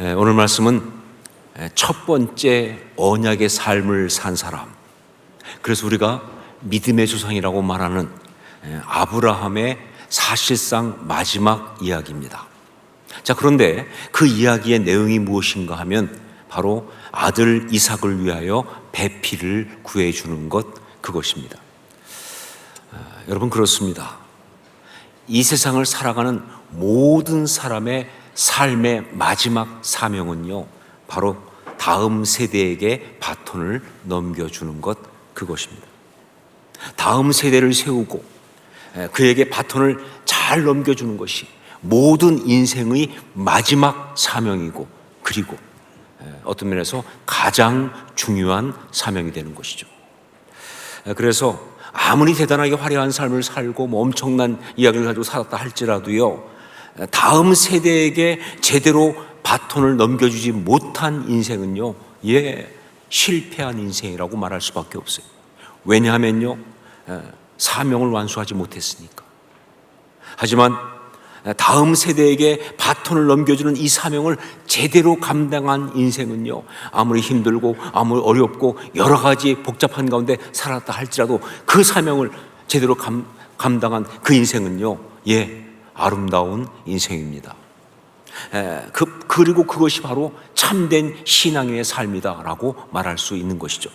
오늘 말씀은 첫 번째 언약의 삶을 산 사람, 그래서 우리가 믿음의 조상이라고 말하는 아브라함의 사실상 마지막 이야기입니다. 자, 그런데 그 이야기의 내용이 무엇인가 하면 바로 아들 이삭을 위하여 배필을 구해주는 것, 그것입니다. 여러분, 그렇습니다. 이 세상을 살아가는 모든 사람의 삶의 마지막 사명은요, 바로 다음 세대에게 바톤을 넘겨주는 것, 그것입니다. 다음 세대를 세우고 그에게 바톤을 잘 넘겨주는 것이 모든 인생의 마지막 사명이고, 그리고 어떤 면에서 가장 중요한 사명이 되는 것이죠. 그래서 아무리 대단하게 화려한 삶을 살고 엄청난 이야기를 가지고 살았다 할지라도요, 다음 세대에게 제대로 바톤을 넘겨주지 못한 인생은요, 실패한 인생이라고 말할 수밖에 없어요. 왜냐하면요, 사명을 완수하지 못했으니까. 하지만 다음 세대에게 바톤을 넘겨주는 이 사명을 제대로 감당한 인생은요, 아무리 힘들고 아무리 어렵고 여러 가지 복잡한 가운데 살았다 할지라도 그 사명을 제대로 감당한 그 인생은요, 아름다운 인생입니다. 그리고 그것이 바로 참된 신앙인의 삶이다라고 말할 수 있는 것이죠.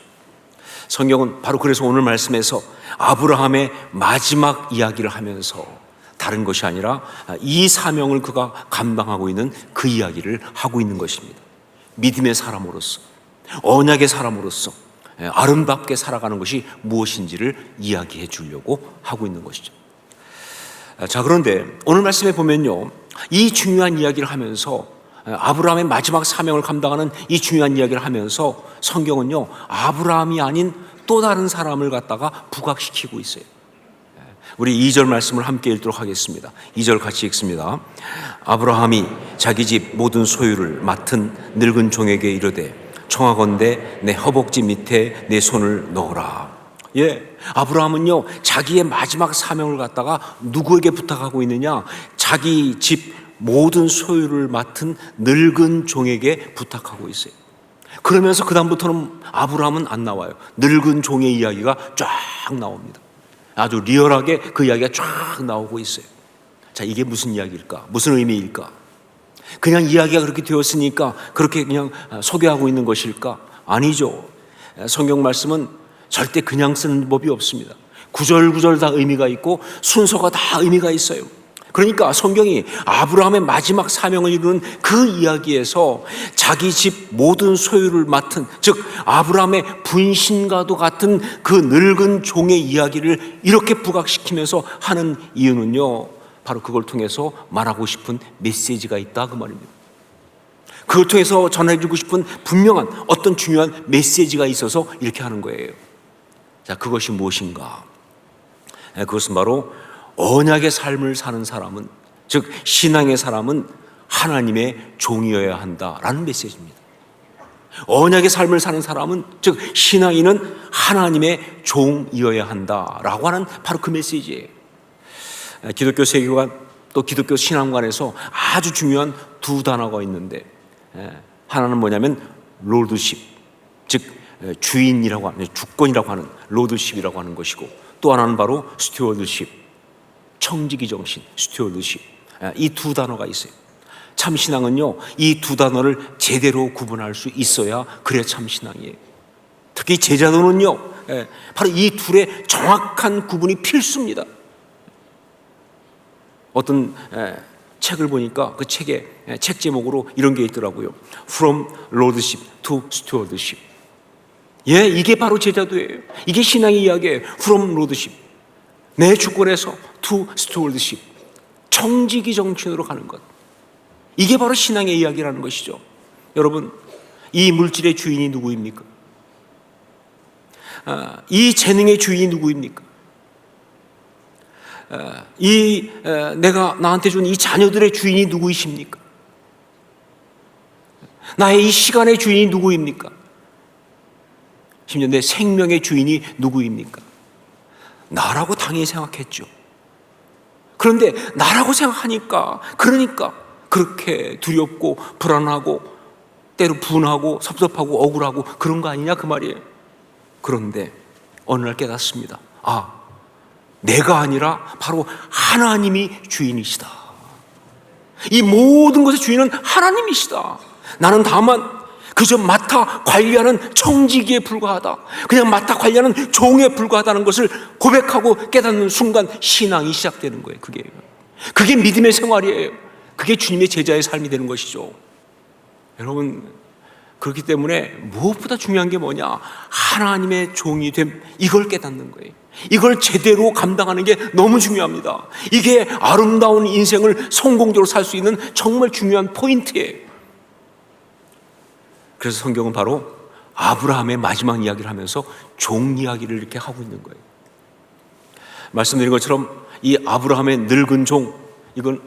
성경은 바로 그래서 오늘 말씀에서 아브라함의 마지막 이야기를 하면서 다른 것이 아니라 이 사명을 그가 감당하고 있는 그 이야기를 하고 있는 것입니다. 믿음의 사람으로서, 언약의 사람으로서 아름답게 살아가는 것이 무엇인지를 이야기해 주려고 하고 있는 것이죠. 자, 그런데 오늘 말씀에 보면요, 이 중요한 이야기를 하면서, 아브라함의 마지막 사명을 감당하는 이 중요한 이야기를 하면서 성경은요, 아브라함이 아닌 또 다른 사람을 갖다가 부각시키고 있어요. 우리 2절 말씀을 함께 읽도록 하겠습니다. 2절 같이 읽습니다. 아브라함이 자기 집 모든 소유를 맡은 늙은 종에게 이르되 청하건대 내 허벅지 밑에 내 손을 넣어라. 아브라함은요, 자기의 마지막 사명을 갖다가 누구에게 부탁하고 있느냐? 자기 집 모든 소유를 맡은 늙은 종에게 부탁하고 있어요. 그러면서 그 다음부터는 아브라함은 안 나와요. 늙은 종의 이야기가 쫙 나옵니다. 아주 리얼하게 그 이야기가 쫙 나오고 있어요. 자, 이게 무슨 이야기일까? 무슨 의미일까? 그냥 이야기가 그렇게 되었으니까 그렇게 그냥 소개하고 있는 것일까? 아니죠. 성경 말씀은 절대 그냥 쓰는 법이 없습니다. 구절구절 다 의미가 있고 순서가 다 의미가 있어요. 그러니까 성경이 아브라함의 마지막 사명을 이루는 그 이야기에서 자기 집 모든 소유를 맡은, 즉 아브라함의 분신과도 같은 그 늙은 종의 이야기를 이렇게 부각시키면서 하는 이유는요, 바로 그걸 통해서 말하고 싶은 메시지가 있다, 그 말입니다. 그걸 통해서 전해주고 싶은 분명한 어떤 중요한 메시지가 있어서 이렇게 하는 거예요. 자, 그것이 무엇인가? 그것은 바로 언약의 삶을 사는 사람은, 즉 신앙의 사람은 하나님의 종이어야 한다라는 메시지입니다. 언약의 삶을 사는 사람은, 즉 신앙인은 하나님의 종이어야 한다라고 하는 바로 그 메시지예요. 기독교 세계관, 또 기독교 신앙관에서 아주 중요한 두 단어가 있는데, 하나는 뭐냐면 롤드십, 즉 주인이라고 하는, 주권이라고 하는 로드십이라고 하는 것이고, 또 하나는 바로 스튜어드십, 청지기 정신, 스튜어드십. 이 두 단어가 있어요. 참 신앙은요, 이 두 단어를 제대로 구분할 수 있어야 그래 참 신앙이에요. 특히 제자도는요, 바로 이 둘의 정확한 구분이 필수입니다. 어떤 책을 보니까 그 책에 책 제목으로 이런 게 있더라고요. From Lordship to Stewardship. 이게 바로 제자도예요. 이게 신앙의 이야기예요. From Lordship, 내 주권에서 to Stewardship, 청지기 정신으로 가는 것. 이게 바로 신앙의 이야기라는 것이죠. 여러분, 이 물질의 주인이 누구입니까? 이 재능의 주인이 누구입니까? 내가 나한테 준 이 자녀들의 주인이 누구이십니까? 나의 이 시간의 주인이 누구입니까? 심지어 내 생명의 주인이 누구입니까? 나라고 당연히 생각했죠. 그런데 나라고 생각하니까, 그러니까 그렇게 두렵고 불안하고 때로 분하고 섭섭하고 억울하고 그런 거 아니냐 그 말이에요. 그런데 어느 날 깨닫습니다. 내가 아니라 바로 하나님이 주인이시다. 이 모든 것의 주인은 하나님이시다. 나는 다만 그저 맡아 관리하는 청지기에 불과하다. 그냥 맡아 관리하는 종에 불과하다는 것을 고백하고 깨닫는 순간 신앙이 시작되는 거예요. 그게 믿음의 생활이에요. 그게 주님의 제자의 삶이 되는 것이죠. 여러분, 그렇기 때문에 무엇보다 중요한 게 뭐냐? 하나님의 종이 됨, 이걸 깨닫는 거예요. 이걸 제대로 감당하는 게 너무 중요합니다. 이게 아름다운 인생을 성공적으로 살 수 있는 정말 중요한 포인트예요. 그래서 성경은 바로 아브라함의 마지막 이야기를 하면서 종 이야기를 이렇게 하고 있는 거예요. 말씀드린 것처럼 이 아브라함의 늙은 종,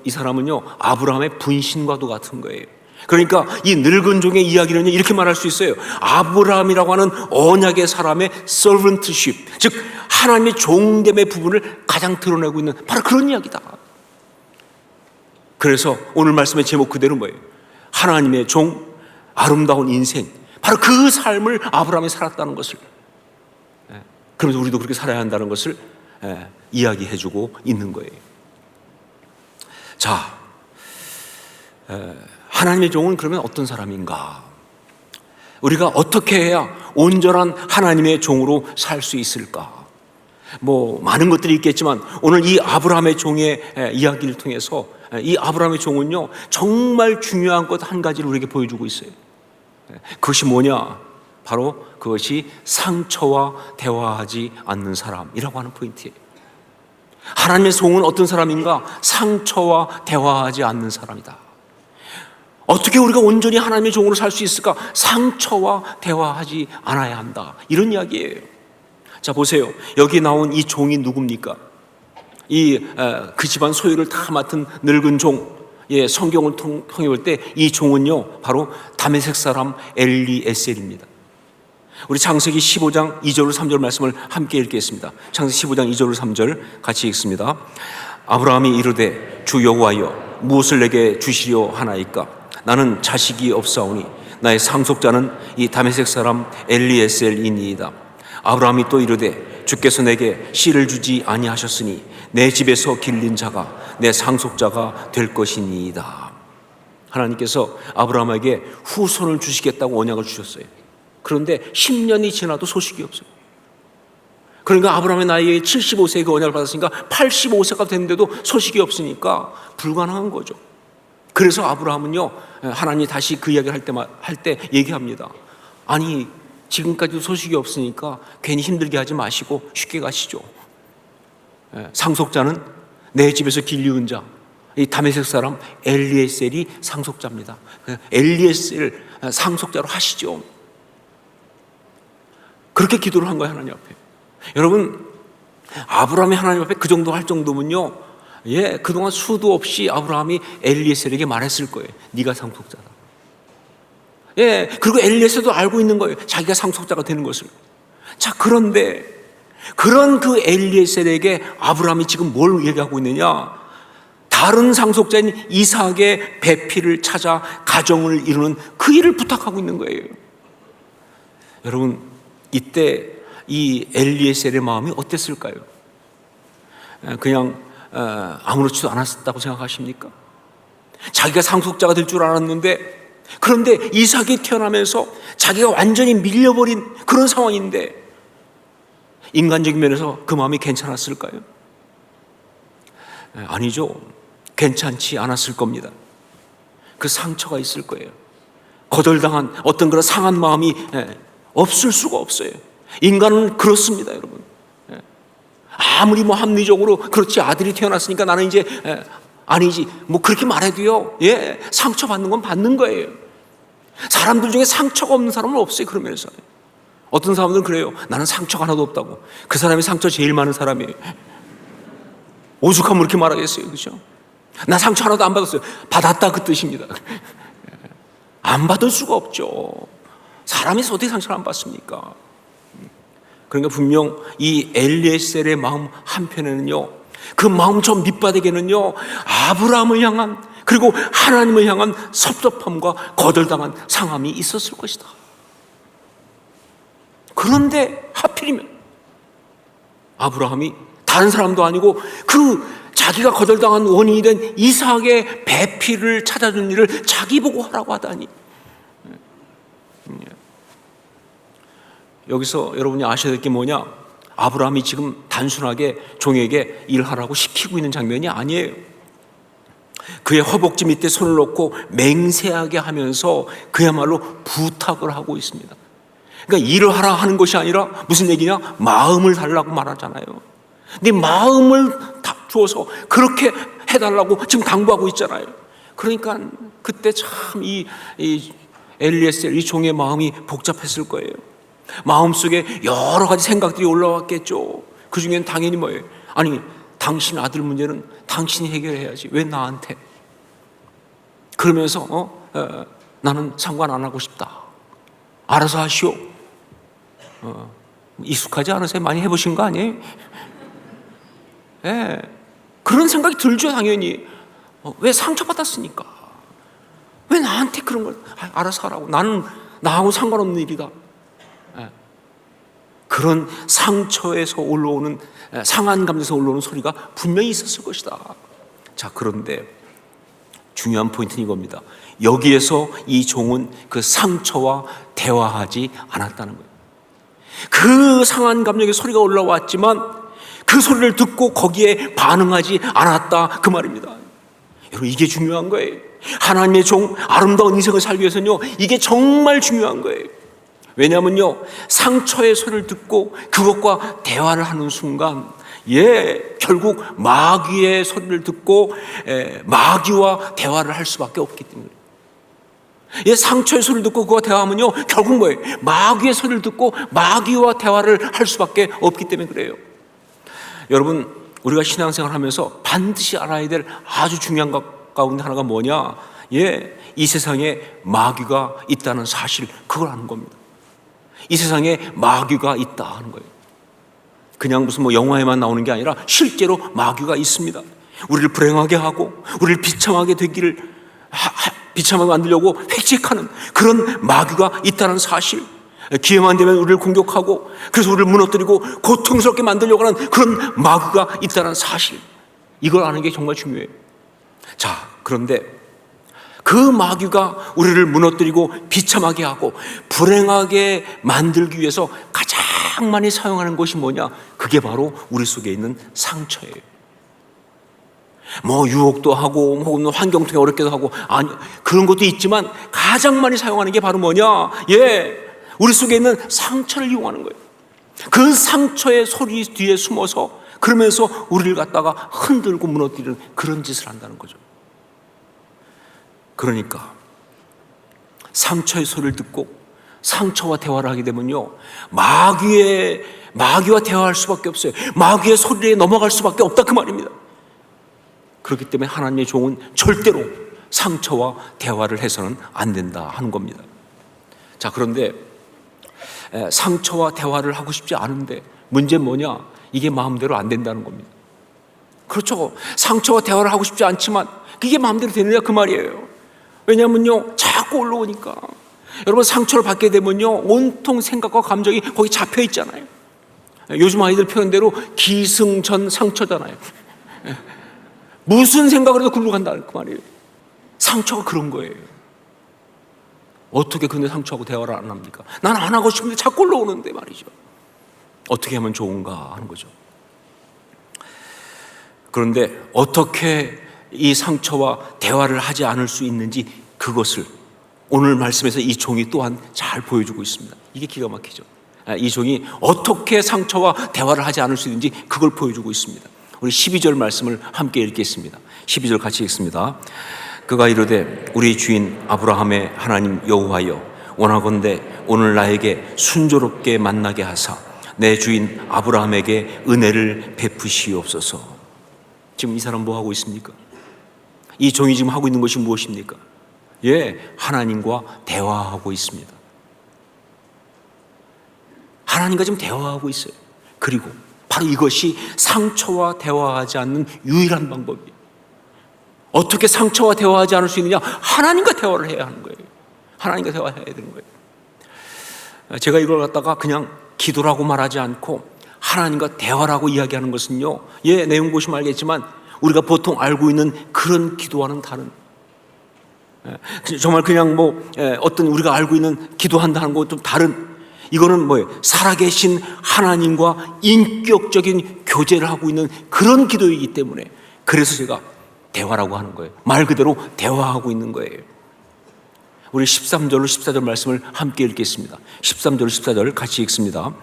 이 사람은요 아브라함의 분신과도 같은 거예요. 그러니까 이 늙은 종의 이야기는 이렇게 말할 수 있어요. 아브라함이라고 하는 언약의 사람의 servantship, 즉 하나님의 종됨의 부분을 가장 드러내고 있는 바로 그런 이야기다. 그래서 오늘 말씀의 제목 그대로 뭐예요? 하나님의 종, 아름다운 인생, 바로 그 삶을 아브라함이 살았다는 것을, 그러면서 우리도 그렇게 살아야 한다는 것을 이야기해주고 있는 거예요. 자, 하나님의 종은 그러면 어떤 사람인가? 우리가 어떻게 해야 온전한 하나님의 종으로 살 수 있을까? 많은 것들이 있겠지만 오늘 이 아브라함의 종의 이야기를 통해서 이 아브라함의 종은요 정말 중요한 것 한 가지를 우리에게 보여주고 있어요. 그것이 뭐냐? 바로 그것이 상처와 대화하지 않는 사람이라고 하는 포인트예요. 하나님의 종은 어떤 사람인가? 상처와 대화하지 않는 사람이다. 어떻게 우리가 온전히 하나님의 종으로 살 수 있을까? 상처와 대화하지 않아야 한다. 이런 이야기예요. 자, 보세요. 여기 나온 이 종이 누굽니까? 그 집안 소유를 다 맡은 늙은 종. 성경을 통해 볼 때 이 종은요 바로 다메섹 사람 엘리에셀입니다. 우리 창세기 15장 2절 3절 말씀을 함께 읽겠습니다. 창세기 15장 2절 3절 같이 읽습니다. 아브라함이 이르되 주 여호와여 무엇을 내게 주시려 하나이까? 나는 자식이 없사오니 나의 상속자는 이 다메섹 사람 엘리에셀이니이다. 아브라함이 또 이르되 주께서 내게 씨를 주지 아니하셨으니 내 집에서 길린 자가 내 상속자가 될 것이니이다. 하나님께서 아브라함에게 후손을 주시겠다고 언약을 주셨어요. 그런데 10년이 지나도 소식이 없어요. 그러니까 아브라함의 나이에 75세에 그 언약을 받았으니까 85세가 됐는데도 소식이 없으니까 불가능한 거죠. 그래서 아브라함은요 하나님이 다시 그 이야기를 할 때 얘기합니다. 아니 지금까지도 소식이 없으니까 괜히 힘들게 하지 마시고 쉽게 가시죠. 상속자는 내 집에서 길리운 자, 이 다메섹 사람 엘리에셀이 상속자입니다. 엘리에셀을 상속자로 하시죠. 그렇게 기도를 한 거예요, 하나님 앞에. 여러분, 아브라함이 하나님 앞에 그 정도 할 정도면요, 그동안 수도 없이 아브라함이 엘리에셀에게 말했을 거예요. 네가 상속자다. 그리고 엘리에셀도 알고 있는 거예요. 자기가 상속자가 되는 것을. 자, 그런데 그런 그 엘리에셀에게 아브라함이 지금 뭘 얘기하고 있느냐? 다른 상속자인 이삭의 배필을 찾아 가정을 이루는 그 일을 부탁하고 있는 거예요. 여러분, 이때 이 엘리에셀의 마음이 어땠을까요? 그냥 아무렇지도 않았다고 생각하십니까? 자기가 상속자가 될 줄 알았는데, 그런데 이삭이 태어나면서 자기가 완전히 밀려버린 그런 상황인데 인간적인 면에서 그 마음이 괜찮았을까요? 아니죠. 괜찮지 않았을 겁니다. 그 상처가 있을 거예요. 거절당한 어떤 그런 상한 마음이 없을 수가 없어요. 인간은 그렇습니다, 여러분. 아무리 합리적으로 그렇지, 아들이 태어났으니까 나는 이제 아니지 그렇게 말해도요, 상처받는 건 받는 거예요. 사람들 중에 상처가 없는 사람은 없어요. 그러면서 어떤 사람들은 그래요. 나는 상처가 하나도 없다고. 그 사람이 상처 제일 많은 사람이에요. 오죽하면 그렇게 말하겠어요, 그렇죠? 나 상처 하나도 안 받았어요. 받았다 그 뜻입니다. 안 받을 수가 없죠. 사람이 어떻게 상처를 안 받습니까? 그러니까 분명 이 엘리에셀의 마음 한편에는요, 그 마음 저 밑바닥에는요, 아브라함을 향한 그리고 하나님을 향한 섭섭함과 거절당한 상함이 있었을 것이다. 그런데 하필이면 아브라함이 다른 사람도 아니고 그 자기가 거절당한 원인이 된 이삭의 배필을 찾아준 일을 자기 보고 하라고 하다니. 여기서 여러분이 아셔야 될 게 뭐냐? 아브라함이 지금 단순하게 종에게 일하라고 시키고 있는 장면이 아니에요. 그의 허벅지 밑에 손을 놓고 맹세하게 하면서 그야말로 부탁을 하고 있습니다. 그러니까 일을 하라 하는 것이 아니라 무슨 얘기냐? 마음을 달라고 말하잖아요. 네 마음을 다 주어서 그렇게 해달라고 지금 당부하고 있잖아요. 그러니까 그때 참 이 엘리에셀 이 종의 마음이 복잡했을 거예요. 마음속에 여러 가지 생각들이 올라왔겠죠. 그 중에는 당연히 뭐예요? 아니, 당신 아들 문제는 당신이 해결해야지. 왜 나한테? 그러면서 나는 상관 안 하고 싶다. 알아서 하시오. 익숙하지 않으세요? 많이 해보신 거 아니에요? 예, 그런 생각이 들죠, 당연히. 왜 상처받았으니까. 왜 나한테 그런 걸 알아서 하라고. 나는 나하고 상관없는 일이다. 예, 그런 상처에서 올라오는 상한 감정에서 올라오는 소리가 분명히 있었을 것이다. 자, 그런데 중요한 포인트는 이겁니다. 여기에서 이 종은 그 상처와 대화하지 않았다는 거예요. 그 상한 감정의 소리가 올라왔지만 그 소리를 듣고 거기에 반응하지 않았다, 그 말입니다. 여러분, 이게 중요한 거예요. 하나님의 종, 아름다운 인생을 살기 위해서는요, 이게 정말 중요한 거예요. 왜냐하면요, 상처의 소리를 듣고 그것과 대화를 하는 순간 결국 마귀의 소리를 듣고 마귀와 대화를 할 수밖에 없기 때문에. 상처의 소리를 듣고 그와 대화하면요, 결국 뭐예요? 마귀의 소리를 듣고 마귀와 대화를 할 수밖에 없기 때문에 그래요. 여러분, 우리가 신앙생활 하면서 반드시 알아야 될 아주 중요한 것 가운데 하나가 뭐냐? 이 세상에 마귀가 있다는 사실, 그걸 아는 겁니다. 이 세상에 마귀가 있다 하는 거예요. 그냥 무슨 영화에만 나오는 게 아니라 실제로 마귀가 있습니다. 우리를 불행하게 하고 우리를 비참하게 되기를 비참하게 만들려고 획책하는 그런 마귀가 있다는 사실, 기회만 되면 우리를 공격하고 그래서 우리를 무너뜨리고 고통스럽게 만들려고 하는 그런 마귀가 있다는 사실, 이걸 아는 게 정말 중요해요. 자, 그런데 그 마귀가 우리를 무너뜨리고 비참하게 하고 불행하게 만들기 위해서 가장 많이 사용하는 것이 뭐냐? 그게 바로 우리 속에 있는 상처예요. 유혹도 하고 혹은 환경통에 어렵게도 하고, 아니, 그런 것도 있지만 가장 많이 사용하는 게 바로 뭐냐? 우리 속에 있는 상처를 이용하는 거예요. 그 상처의 소리 뒤에 숨어서 그러면서 우리를 갖다가 흔들고 무너뜨리는 그런 짓을 한다는 거죠. 그러니까 상처의 소리를 듣고 상처와 대화를 하게 되면요, 마귀와 대화할 수밖에 없어요. 마귀의 소리에 넘어갈 수밖에 없다, 그 말입니다. 그렇기 때문에 하나님의 종은 절대로 상처와 대화를 해서는 안 된다 하는 겁니다. 자, 그런데 상처와 대화를 하고 싶지 않은데 문제는 뭐냐? 이게 마음대로 안 된다는 겁니다. 그렇죠. 상처와 대화를 하고 싶지 않지만 그게 마음대로 되느냐, 그 말이에요. 왜냐하면요, 자꾸 올라오니까. 여러분, 상처를 받게 되면요, 온통 생각과 감정이 거기 잡혀 있잖아요. 요즘 아이들 표현대로 기승전 상처잖아요. 무슨 생각을 해도 굴러 간다는 그 말이에요. 상처가 그런 거예요. 어떻게 근데 상처하고 대화를 안 합니까? 난 안 하고 싶은데 자꾸 올라오는데 말이죠. 어떻게 하면 좋은가 하는 거죠. 그런데 어떻게 이 상처와 대화를 하지 않을 수 있는지, 그것을 오늘 말씀에서 이 종이 또한 잘 보여주고 있습니다. 이게 기가 막히죠. 이 종이 어떻게 상처와 대화를 하지 않을 수 있는지 그걸 보여주고 있습니다. 우리 12절 말씀을 함께 읽겠습니다. 12절 같이 읽습니다. 그가 이르되 우리 주인 아브라함의 하나님 여호와여, 원하건대 오늘 나에게 순조롭게 만나게 하사 내 주인 아브라함에게 은혜를 베푸시옵소서. 지금 이 사람 뭐 하고 있습니까? 이 종이 지금 하고 있는 것이 무엇입니까? 하나님과 대화하고 있습니다. 하나님과 지금 대화하고 있어요. 그리고 바로 이것이 상처와 대화하지 않는 유일한 방법이에요. 어떻게 상처와 대화하지 않을 수 있느냐? 하나님과 대화를 해야 하는 거예요. 하나님과 대화해야 되는 거예요. 제가 이걸 갖다가 그냥 기도라고 말하지 않고 하나님과 대화라고 이야기하는 것은요, 내용 보시면 알겠지만 우리가 보통 알고 있는 그런 기도와는 다른, 정말 그냥 어떤 우리가 알고 있는 기도한다는 것 좀 다른, 이거는 뭐예요? 살아계신 하나님과 인격적인 교제를 하고 있는 그런 기도이기 때문에, 그래서 제가 대화라고 하는 거예요. 말 그대로 대화하고 있는 거예요. 우리 13절로 14절 말씀을 함께 읽겠습니다. 13절 14절 같이 읽습니다.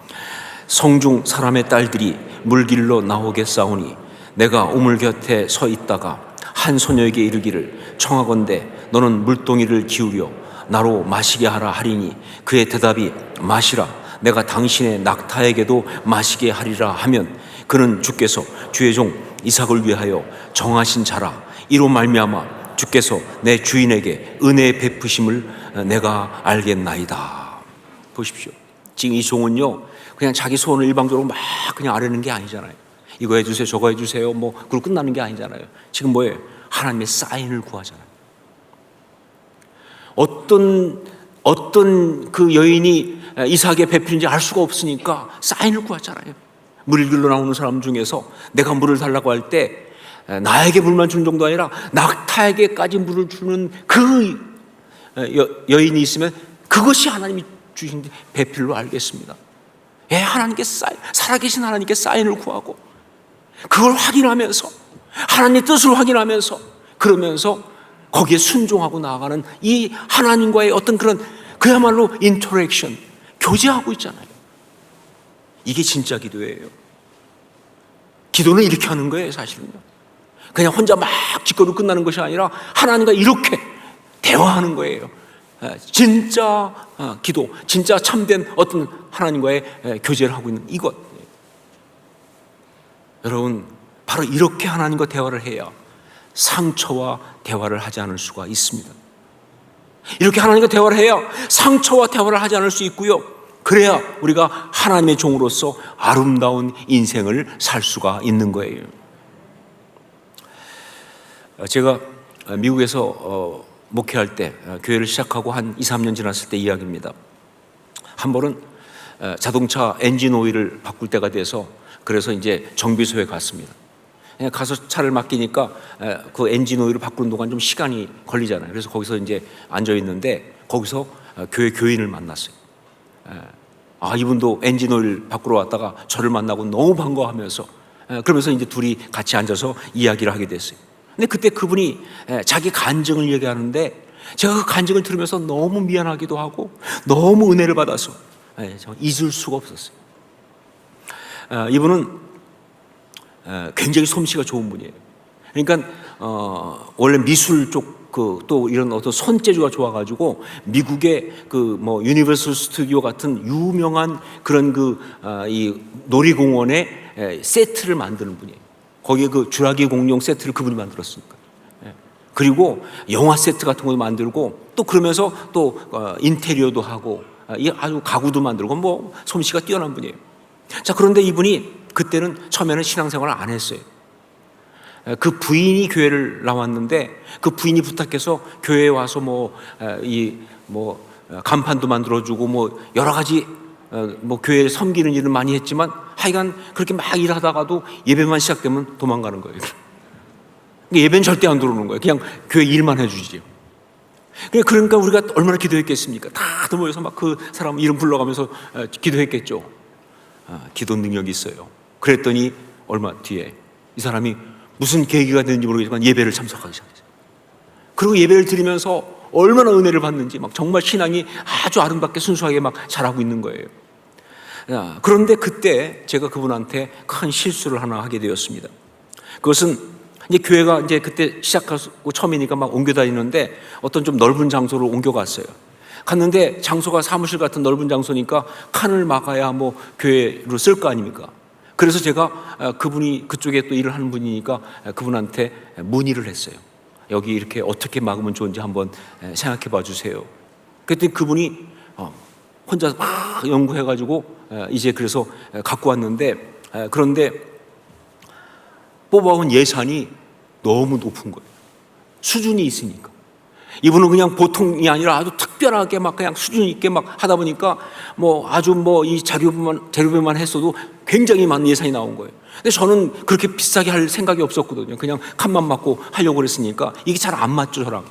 성중 사람의 딸들이 물길로 나오겠사오니 내가 우물 곁에 서 있다가 한 소녀에게 이르기를 청하건대 너는 물동이를 기울여 나로 마시게 하라 하리니 그의 대답이 마시라 내가 당신의 낙타에게도 마시게 하리라 하면 그는 주께서 주의 종 이삭을 위하여 정하신 자라 이로 말미암아 주께서 내 주인에게 은혜의 베푸심을 내가 알겠나이다. 보십시오. 지금 이 종은요 그냥 자기 소원을 일방적으로 막 그냥 아뢰는 게 아니잖아요. 이거 해주세요 저거 해주세요 그러고 끝나는 게 아니잖아요. 지금 뭐예요? 하나님의 사인을 구하잖아요. 어떤 그 여인이 이삭의 베풀인지 알 수가 없으니까 사인을 구하잖아요. 물 길러 나오는 사람 중에서 내가 물을 달라고 할 때 나에게 물만 주는 정도 아니라 낙타에게까지 물을 주는 그 여인이 있으면 그것이 하나님이 주신 배필로 알겠습니다. 하나님께 살아계신 하나님께 사인을 구하고 그걸 확인하면서 하나님의 뜻을 확인하면서 그러면서 거기에 순종하고 나아가는 이 하나님과의 어떤 그런 그야말로 인터랙션, 교제하고 있잖아요. 이게 진짜 기도예요. 기도는 이렇게 하는 거예요. 사실은요 그냥 혼자 막 짓거리고 끝나는 것이 아니라 하나님과 이렇게 대화하는 거예요. 진짜 기도, 진짜 참된 어떤 하나님과의 교제를 하고 있는 이것. 여러분 바로 이렇게 하나님과 대화를 해야 상처와 대화를 하지 않을 수가 있습니다. 이렇게 하나님과 대화를 해야 상처와 대화를 하지 않을 수 있고요. 그래야 우리가 하나님의 종으로서 아름다운 인생을 살 수가 있는 거예요. 제가 미국에서 목회할 때 교회를 시작하고 한 2, 3년 지났을 때 이야기입니다. 한 번은 자동차 엔진 오일을 바꿀 때가 돼서 그래서 이제 정비소에 갔습니다. 가서 차를 맡기니까 그 엔진 오일을 바꾸는 동안 좀 시간이 걸리잖아요. 그래서 거기서 이제 앉아 있는데 거기서 교회 교인을 만났어요. 이분도 엔진 오일 바꾸러 왔다가 저를 만나고 너무 반가워하면서 그러면서 이제 둘이 같이 앉아서 이야기를 하게 됐어요. 근데 그때 그분이 자기 간증을 얘기하는데 제가 그 간증을 들으면서 너무 미안하기도 하고 너무 은혜를 받아서 잊을 수가 없었어요. 이분은 굉장히 솜씨가 좋은 분이에요. 그러니까 원래 미술 쪽 또 이런 어떤 손재주가 좋아가지고 미국의 유니버설 스튜디오 같은 유명한 그런 이 놀이공원의 세트를 만드는 분이에요. 거기에 그 주라기 공룡 세트를 그분이 만들었으니까. 그리고 영화 세트 같은 것도 만들고 또 그러면서 또 인테리어도 하고 아주 가구도 만들고 솜씨가 뛰어난 분이에요. 자, 그런데 이분이 그때는 처음에는 신앙생활을 안 했어요. 그 부인이 교회를 나왔는데 그 부인이 부탁해서 교회에 와서 간판도 만들어주고 여러 가지 교회를 섬기는 일을 많이 했지만 하여간 그렇게 막 일하다가도 예배만 시작되면 도망가는 거예요. 예배는 절대 안 들어오는 거예요. 그냥 교회 일만 해주지. 그러니까 우리가 얼마나 기도했겠습니까? 다들 모여서 막 그 사람 이름 불러가면서 기도했겠죠. 기도 능력이 있어요. 그랬더니 얼마 뒤에 이 사람이 무슨 계기가 됐는지 모르겠지만 예배를 참석하기 시작했어요. 그리고 예배를 드리면서 얼마나 은혜를 받는지 정말 신앙이 아주 아름답게 순수하게 자라고 있는 거예요. 그런데 그때 제가 그분한테 큰 실수를 하나 하게 되었습니다. 그것은 이제 교회가 이제 그때 시작하고 처음이니까 옮겨 다니는데 어떤 좀 넓은 장소로 옮겨갔어요. 갔는데 장소가 사무실 같은 넓은 장소니까 칸을 막아야 교회로 쓸 거 아닙니까? 그래서 제가 그분이 그쪽에 또 일을 하는 분이니까 그분한테 문의를 했어요. 여기 이렇게 어떻게 막으면 좋은지 한번 생각해 봐 주세요. 그랬더니 그분이 혼자 막 연구해가지고 이제 그래서 갖고 왔는데 그런데 뽑아온 예산이 너무 높은 거예요. 수준이 있으니까. 이분은 그냥 보통이 아니라 아주 특별하게 막 그냥 수준 있게 막 하다 보니까 뭐 아주 뭐 이 재료비만 했어도 굉장히 많은 예산이 나온 거예요. 근데 저는 그렇게 비싸게 할 생각이 없었거든요. 그냥 칸만 맞고 하려고 그랬으니까 이게 잘 안 맞죠, 저랑.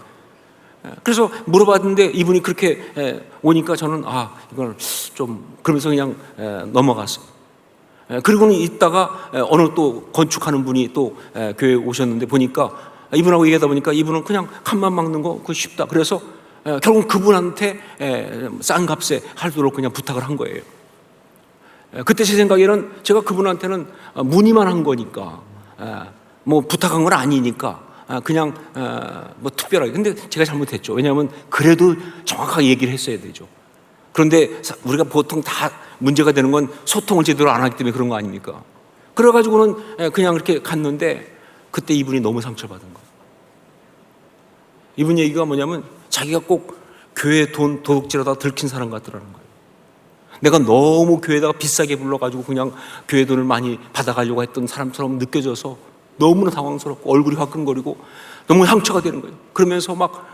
그래서 물어봤는데 이분이 그렇게 오니까 저는 이걸 좀 그러면서 그냥 넘어갔어요. 그리고는 있다가 어느 또 건축하는 분이 또 교회에 오셨는데 보니까 이분하고 얘기하다 보니까 이분은 그냥 칸만 막는 거 그거 쉽다. 그래서 결국 그분한테 싼 값에 하도록 그냥 부탁을 한 거예요. 그때 제 생각에는 제가 그분한테는 문의만 한 거니까 뭐 부탁한 건 아니니까 그냥 뭐 특별하게. 근데 제가 잘못했죠. 왜냐하면 그래도 정확하게 얘기를 했어야 되죠. 그런데 우리가 보통 다 문제가 되는 건 소통을 제대로 안 하기 때문에 그런 거 아닙니까? 그래가지고는 그냥 그렇게 갔는데 그때 이분이 너무 상처받은 거예요. 이분 얘기가 뭐냐면 자기가 꼭 교회 돈 도둑질하다가 들킨 사람 같더라는 거예요. 내가 너무 교회에다가 비싸게 불러가지고 그냥 교회 돈을 많이 받아가려고 했던 사람처럼 느껴져서 너무나 당황스럽고 얼굴이 화끈거리고 너무 상처가 되는 거예요. 그러면서 막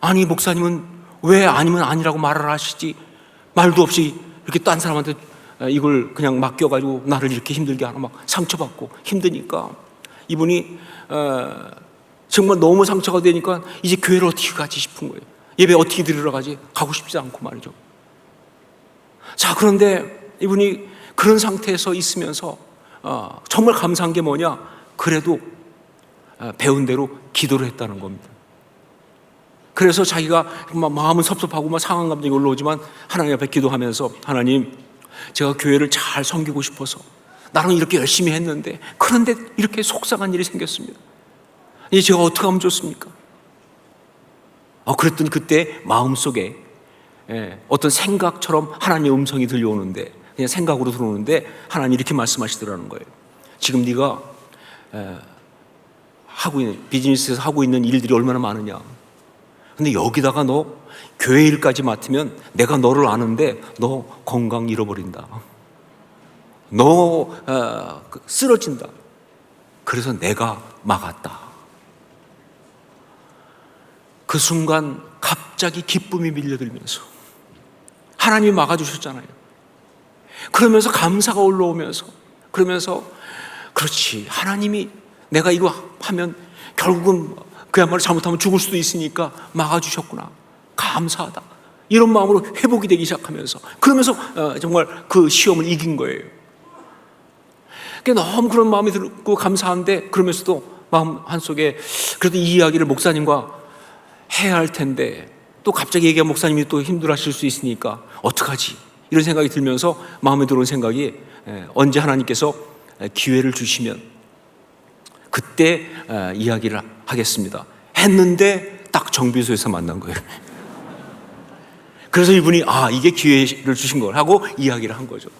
아니 목사님은 왜 아니면 아니라고 말을 하시지, 말도 없이 이렇게 딴 사람한테 이걸 그냥 맡겨가지고 나를 이렇게 힘들게 하나, 막 상처받고 힘드니까 이분이 정말 너무 상처가 되니까 이제 교회를 어떻게 가지 싶은 거예요. 예배 어떻게 드리러 가지? 가고 싶지 않고 말이죠. 자, 그런데 이분이 그런 상태에서 있으면서 정말 감사한 게 뭐냐? 그래도 배운 대로 기도를 했다는 겁니다. 그래서 자기가 마음은 섭섭하고 막 상한 감정이 올라오지만 하나님 앞에 기도하면서 하나님, 제가 교회를 잘 섬기고 싶어서 나는 이렇게 열심히 했는데 그런데 이렇게 속상한 일이 생겼습니다. 이제 제가 어떻게 하면 좋습니까? 그랬더니 그때 마음속에 어떤 생각처럼 하나님의 음성이 들려오는데, 그냥 생각으로 들어오는데 하나님이 이렇게 말씀하시더라는 거예요. 지금 네가 하고 있는 비즈니스에서 하고 있는 일들이 얼마나 많으냐. 근데 여기다가 너 교회 일까지 맡으면 내가 너를 아는데 너 건강 잃어버린다. 너 쓰러진다. 그래서 내가 막았다. 그 순간 갑자기 기쁨이 밀려들면서 하나님이 막아주셨잖아요. 그러면서 감사가 올라오면서, 그러면서 그렇지, 하나님이 내가 이거 하면 결국은 그야말로 잘못하면 죽을 수도 있으니까 막아주셨구나, 감사하다, 이런 마음으로 회복이 되기 시작하면서, 그러면서 정말 그 시험을 이긴 거예요. 너무 그런 마음이 들고 감사한데, 그러면서도 마음 한속에 그래도 이 이야기를 목사님과 해야 할 텐데 또 갑자기 얘기하면 목사님이 또 힘들어하실 수 있으니까 어떡하지, 이런 생각이 들면서 마음에 들어온 생각이, 언제 하나님께서 기회를 주시면 그때 이야기를 하겠습니다 했는데 딱 정비소에서 만난 거예요. 그래서 이분이 이게 기회를 주신 걸 하고 이야기를 한 거죠.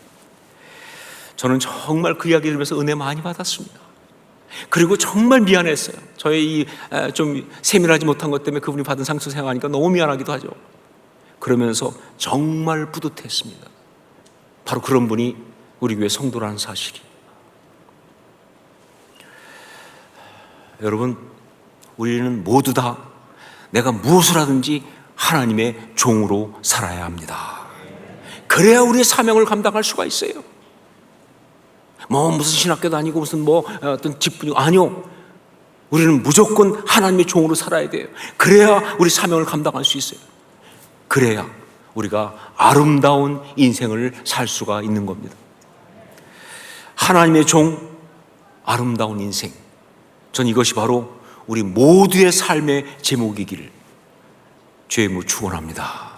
저는 정말 그 이야기를 들으면서 은혜 많이 받았습니다. 그리고 정말 미안했어요. 저의 이 좀 세밀하지 못한 것 때문에 그분이 받은 상처 생각하니까 너무 미안하기도 하죠. 그러면서 정말 뿌듯했습니다. 바로 그런 분이 우리 교회 성도라는 사실이. 여러분, 우리는 모두 다 내가 무엇을 하든지 하나님의 종으로 살아야 합니다. 그래야 우리의 사명을 감당할 수가 있어요. 무슨 신학교 다니고 무슨 어떤 직분이 아니요. 우리는 무조건 하나님의 종으로 살아야 돼요. 그래야 우리 사명을 감당할 수 있어요. 그래야 우리가 아름다운 인생을 살 수가 있는 겁니다. 하나님의 종, 아름다운 인생. 전 이것이 바로 우리 모두의 삶의 제목이기를 주의 이름으로 축원합니다.